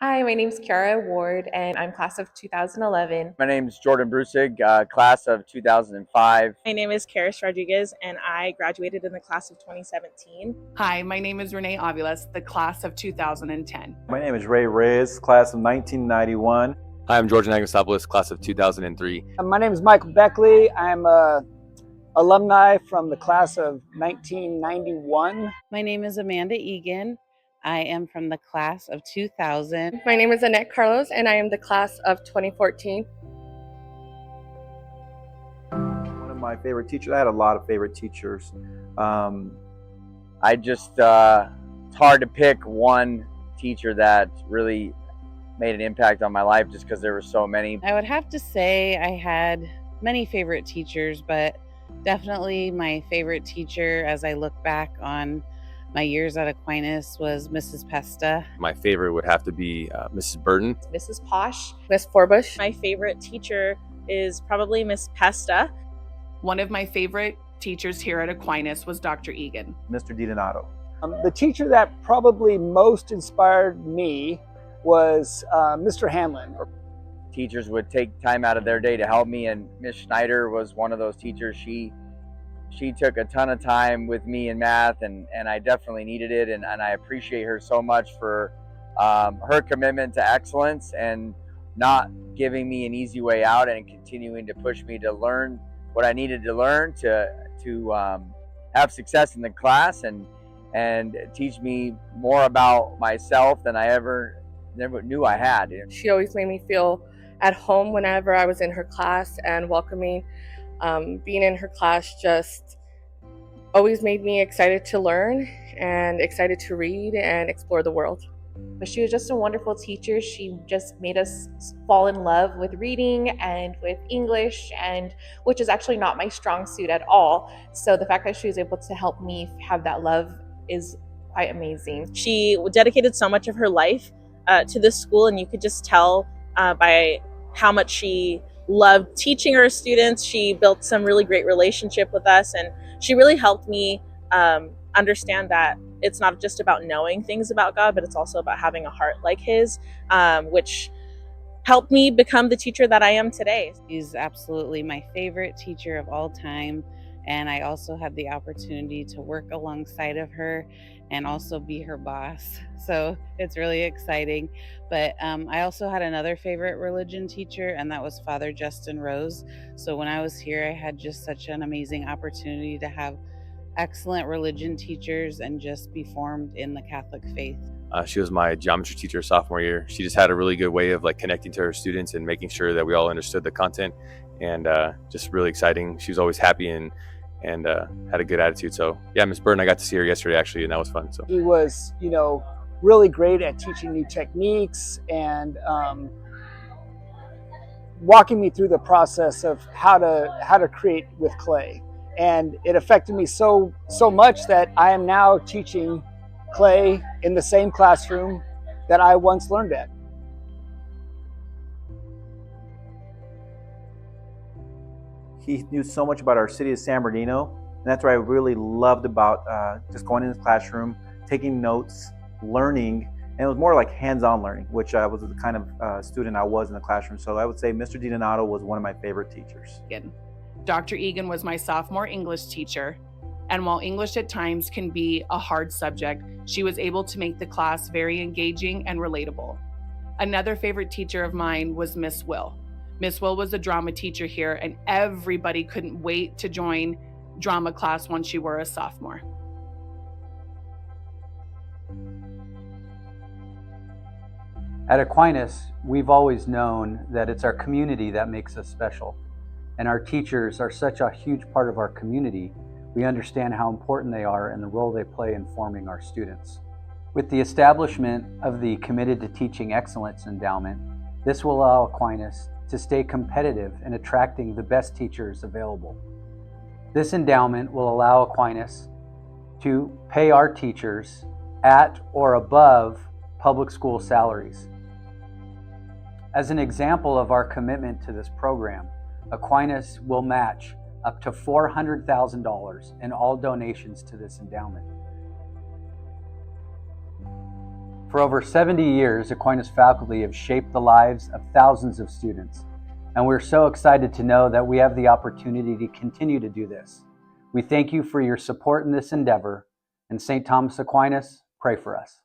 Hi, my name's Kiara Ward, and I'm class of 2011. My name is Jordan Brusig, class of 2005. My name is Karis Rodriguez, and I graduated in the class of 2017. Hi, my name is Renee Aviles, the class of 2010. My name is Ray Reyes, class of 1991. Hi, I'm George Agostopoulos, class of 2003. My name is Michael Beckley. I'm an alumni from the class of 1991. My name is Amanda Egan. I am from the class of 2000. My name is Annette Carlos, and I am the class of 2014. One of my favorite teachers, I had a lot of favorite teachers. It's hard to pick one teacher that really made an impact on my life just because there were so many. I would have to say I had many favorite teachers, but definitely my favorite teacher as I look back on my years at Aquinas was Mrs. Pesta. My favorite would have to be Mrs. Burton. Mrs. Posh, Miss Forbush. My favorite teacher is probably Miss Pesta. One of my favorite teachers here at Aquinas was Dr. Egan. Mr. DiDonato. The teacher that probably most inspired me was Mr. Hanlon. Teachers would take time out of their day to help me, and Miss Schneider was one of those teachers. She took a ton of time with me in math, and I definitely needed it, and I appreciate her so much for her commitment to excellence and not giving me an easy way out and continuing to push me to learn what I needed to learn to have success in the class and teach me more about myself than I never knew I had. She always made me feel at home whenever I was in her class and welcoming. Being in her class just always made me excited to learn and excited to read and explore the world. But she was just a wonderful teacher. She just made us fall in love with reading and with English, and which is actually not my strong suit at all. So the fact that she was able to help me have that love is quite amazing. She dedicated so much of her life to this school, and you could just tell by how much she loved teaching her students. She built some really great relationship with us, and she really helped me understand that it's not just about knowing things about God, but it's also about having a heart like his, which helped me become the teacher that I am today. She's absolutely my favorite teacher of all time. And I also had the opportunity to work alongside of her and also be her boss. So it's really exciting. But I also had another favorite religion teacher, and that was Father Justin Rose. So when I was here, I had just such an amazing opportunity to have excellent religion teachers and just be formed in the Catholic faith. She was my geometry teacher sophomore year. She just had a really good way of connecting to her students and making sure that we all understood the content, and just really exciting. She was always happy and had a good attitude. So yeah, Miss Burton, I got to see her yesterday actually, and that was fun. So He was, really great at teaching new techniques and walking me through the process of how to create with clay. And it affected me so much that I am now teaching clay in the same classroom that I once learned at. He knew so much about our city of San Bernardino, and that's what I really loved about just going in his classroom, taking notes, learning, and it was more like hands-on learning, which was the kind of student I was in the classroom. So I would say Mr. DiDonato was one of my favorite teachers. Dr. Egan was my sophomore English teacher. And while English at times can be a hard subject, she was able to make the class very engaging and relatable. Another favorite teacher of mine was Miss Will. Miss Will was a drama teacher here, and everybody couldn't wait to join drama class once you were a sophomore. At Aquinas, we've always known that it's our community that makes us special. And our teachers are such a huge part of our community. We understand how important they are and the role they play in forming our students. With the establishment of the Committed to Teaching Excellence Endowment, this will allow Aquinas to stay competitive in attracting the best teachers available. This endowment will allow Aquinas to pay our teachers at or above public school salaries. As an example of our commitment to this program, Aquinas will match up to $400,000 in all donations to this endowment. For over 70 years, Aquinas faculty have shaped the lives of thousands of students, and we're so excited to know that we have the opportunity to continue to do this. We thank you for your support in this endeavor, and St. Thomas Aquinas, pray for us.